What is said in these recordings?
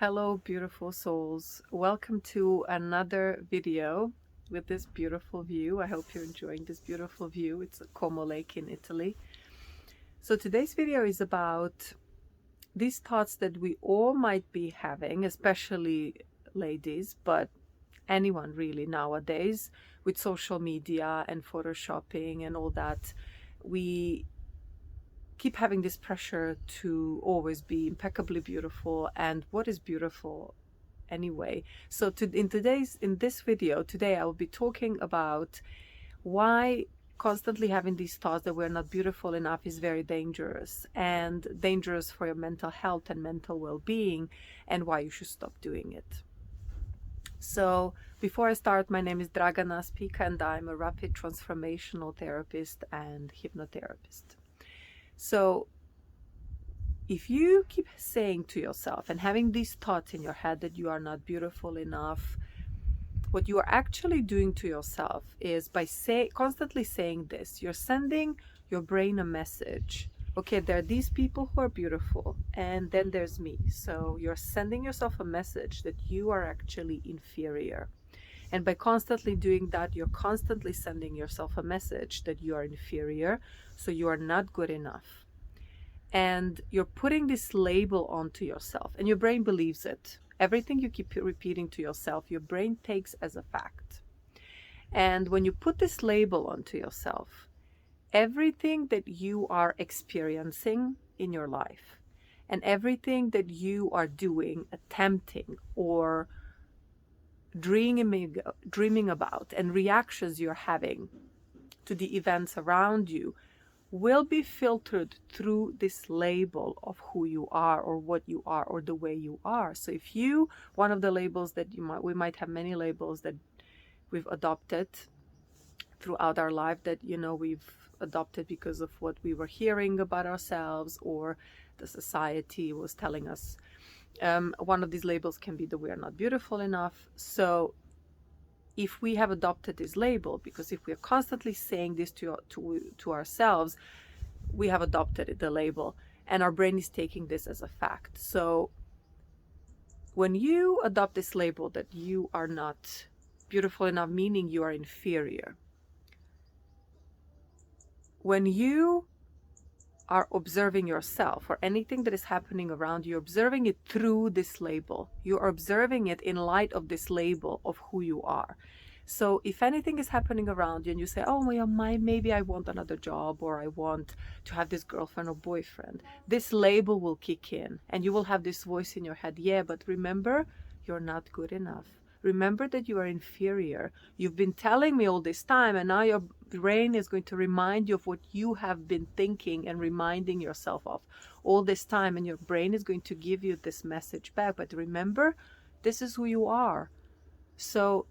Hello, beautiful souls. Welcome to another video with this beautiful view. I hope you're enjoying this beautiful view. It's a Como Lake in Italy. So today's video is about these thoughts that we all might be having, especially ladies, but anyone really nowadays with social media and photoshopping and all that. We keep having this pressure to always be impeccably beautiful, and what is beautiful anyway. So in this video today I will be talking about why constantly having these thoughts that we're not beautiful enough is very dangerous, and dangerous for your mental health and mental well-being, and why you should stop doing it. So before I start, my name is Dragana Spika and I'm a rapid transformational therapist and hypnotherapist. So if you keep saying to yourself and having these thoughts in your head that you are not beautiful enough, what you are actually doing to yourself is by constantly saying this, you're sending your brain a message. Okay, there are these people who are beautiful, and then there's me. So you're sending yourself a message that you are actually inferior. And by constantly doing that, you're constantly sending yourself a message that you are inferior, so you are not good enough. And you're putting this label onto yourself, and your brain believes it. Everything you keep repeating to yourself, your brain takes as a fact. And when you put this label onto yourself, everything that you are experiencing in your life and everything that you are doing, attempting, or dreaming about, and reactions you're having to the events around you will be filtered through this label of who you are or what you are or the way you are. So if one of the labels that we might have many labels that we've adopted throughout our life that we've adopted because of what we were hearing about ourselves or the society was telling us. One of these labels can be that we are not beautiful enough. So if we have adopted this label, because if we are constantly saying this to ourselves, we have adopted the label, and our brain is taking this as a fact. So when you adopt this label that you are not beautiful enough, meaning you are inferior, when you are observing yourself or anything that is happening around you, observing it through this label. You are observing it in light of this label of who you are. So if anything is happening around you and you say, oh, well, maybe I want another job, or I want to have this girlfriend or boyfriend, this label will kick in and you will have this voice in your head. Yeah, but remember, you're not good enough. Remember that you are inferior. You've been telling me all this time, and now your brain is going to remind you of what you have been thinking and reminding yourself of all this time, and your brain is going to give you this message back. But remember, this is who you are. So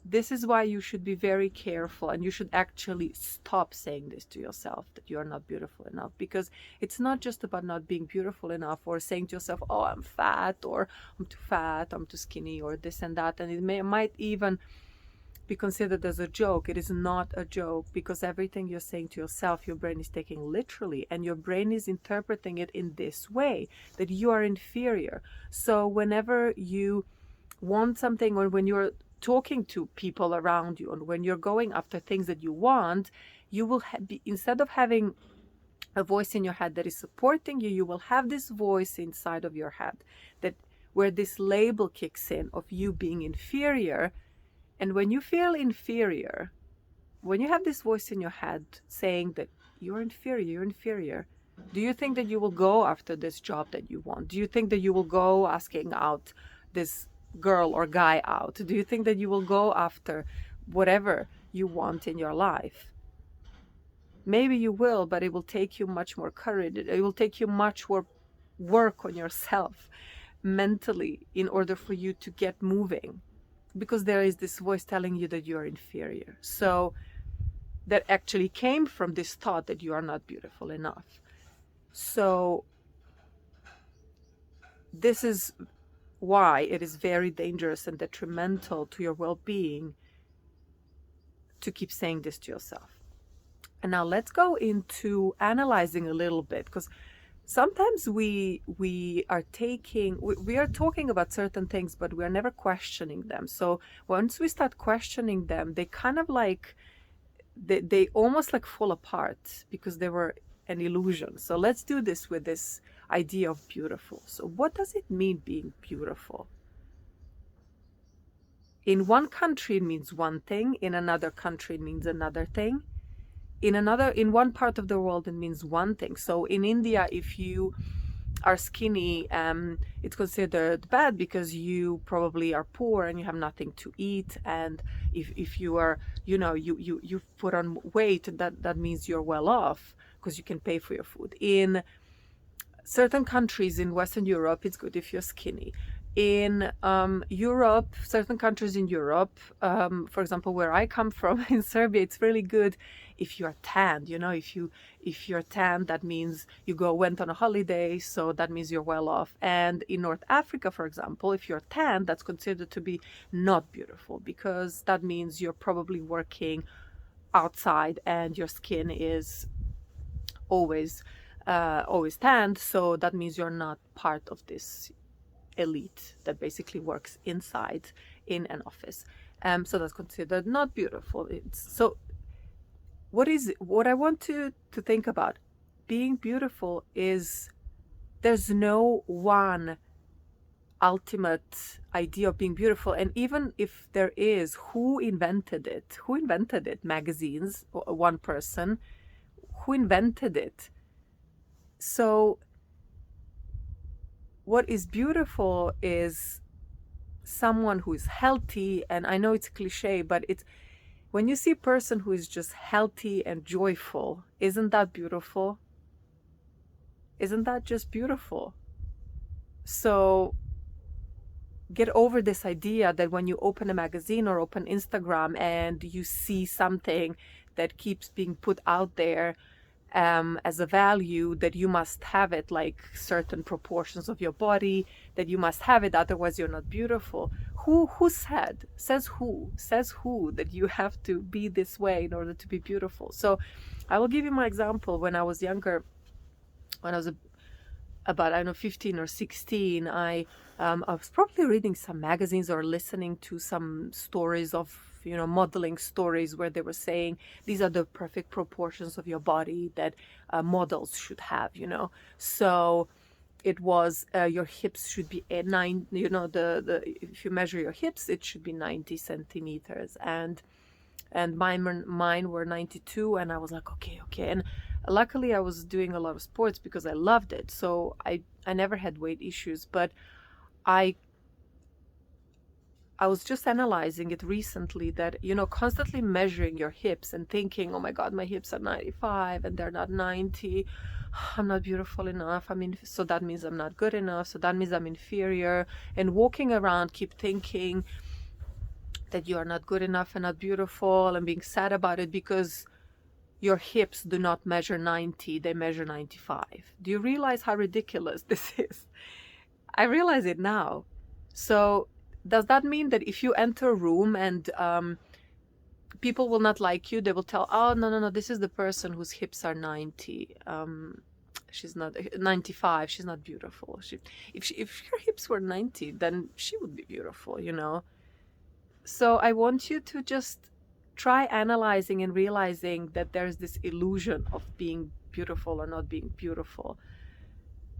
this is why you should be very careful, and you should actually stop saying this to yourself, that you are not beautiful enough, because it's not just about not being beautiful enough or saying to yourself, oh, I'm fat, or I'm too fat, I'm too skinny, or this and that. And it might even be considered as a joke. It is not a joke, because everything you're saying to yourself, your brain is taking literally, and your brain is interpreting it in this way, that you are inferior. So whenever you want something, or when you're talking to people around you, and when you're going after things that you want, you will instead of having a voice in your head that is supporting you, you will have this voice inside of your head that where this label kicks in of you being inferior. And when you feel inferior, when you have this voice in your head saying that you're inferior, do you think that you will go after this job that you want? Do you think that you will go asking out this girl or guy out? Do you think that you will go after whatever you want in your life? Maybe you will, but it will take you much more courage. It will take you much more work on yourself mentally in order for you to get moving, because there is this voice telling you that you're inferior. So that actually came from this thought that you are not beautiful enough. So this is why it is very dangerous and detrimental to your well-being to keep saying this to yourself. And now let's go into analyzing a little bit, because sometimes we are taking we are talking about certain things, but we are never questioning them. So once we start questioning them, they kind of like they almost like fall apart because they were an illusion. So let's do this with this idea of beautiful. So what does it mean being beautiful? In one country it means one thing, in another country it means another thing, in one part of the world it means one thing. So in India, if you are skinny, it's considered bad because you probably are poor and you have nothing to eat. And if you are, you put on weight, that means you're well off because you can pay for your food. In certain countries in Western Europe, it's good if you're skinny. In Europe, certain countries in Europe, for example, where I come from in Serbia, it's really good if you're tanned. If you're tanned, that means you went on a holiday, so that means you're well off. And in North Africa, for example, if you're tanned, that's considered to be not beautiful because that means you're probably working outside and your skin is always always tanned, so that means you're not part of this elite that basically works inside in an office. So that's considered not beautiful. So what I want to think about being beautiful is there's no one ultimate idea of being beautiful. And even if there is, who invented it? Magazines, one person. Who invented it? So what is beautiful is someone who is healthy. And I know it's cliche, but it's when you see a person who is just healthy and joyful, isn't that beautiful? Isn't that just beautiful? So get over this idea that when you open a magazine or open Instagram and you see something that keeps being put out there as a value, that you must have it, like certain proportions of your body, that you must have it, otherwise you're not beautiful. Who says who that you have to be this way in order to be beautiful? So I will give you my example. When I was younger, when I was about, I don't know, 15 or 16, I was probably reading some magazines or listening to some stories of, modeling stories where they were saying these are the perfect proportions of your body that models should have, So it was your hips should be at 9, if you measure your hips, it should be 90 centimeters. And mine were 92, and I was like, okay. And luckily I was doing a lot of sports because I loved it. So I never had weight issues, but I was just analyzing it recently that, constantly measuring your hips and thinking, oh my God, my hips are 95 and they're not 90. I'm not beautiful enough. So that means I'm not good enough. So that means I'm inferior. And walking around, keep thinking that you are not good enough and not beautiful and being sad about it because your hips do not measure 90, they measure 95. Do you realize how ridiculous this is? I realize it now. So does that mean that if you enter a room and people will not like you, they will tell, oh, no, this is the person whose hips are 90. She's not 95. She's not beautiful. If her hips were 90, then she would be beautiful, So I want you to just try analyzing and realizing that there's this illusion of being beautiful or not being beautiful.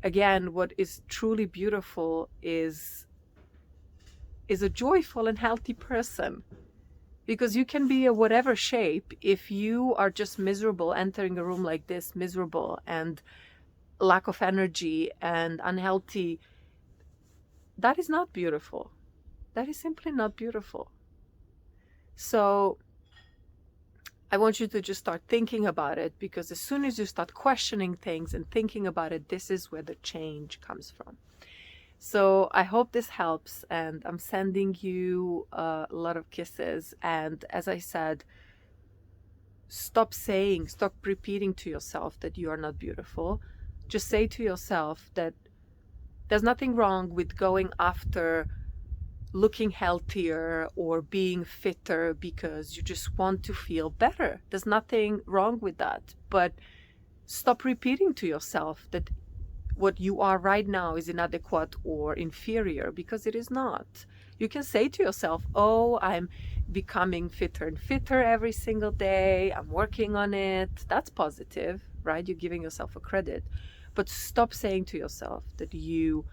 Again, what is truly beautiful is a joyful and healthy person. Because you can be a whatever shape, if you are just miserable, entering a room like this, miserable and lack of energy and unhealthy, that is not beautiful. That is simply not beautiful. So I want you to just start thinking about it, because as soon as you start questioning things and thinking about it, this is where the change comes from. So I hope this helps, and I'm sending you a lot of kisses. And as I said, stop repeating to yourself that you are not beautiful. Just say to yourself that there's nothing wrong with going after looking healthier or being fitter because you just want to feel better. There's nothing wrong with that. But stop repeating to yourself that what you are right now is inadequate or inferior, because it is not. You can say to yourself, oh, I'm becoming fitter and fitter every single day. I'm working on it. That's positive, right? You're giving yourself a credit. But stop saying to yourself that you're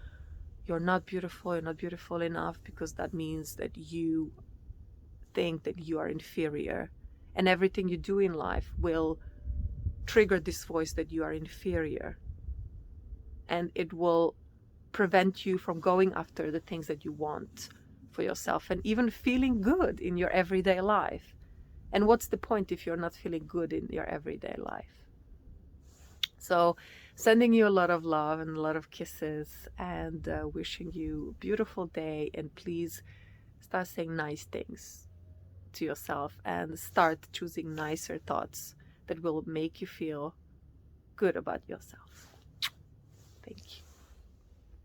not beautiful, you're not beautiful enough, because that means that you think that you are inferior. And everything you do in life will trigger this voice that you are inferior. And it will prevent you from going after the things that you want for yourself and even feeling good in your everyday life. And what's the point if you're not feeling good in your everyday life? So sending you a lot of love and a lot of kisses, and wishing you a beautiful day. And please start saying nice things to yourself and start choosing nicer thoughts that will make you feel good about yourself. Thank you.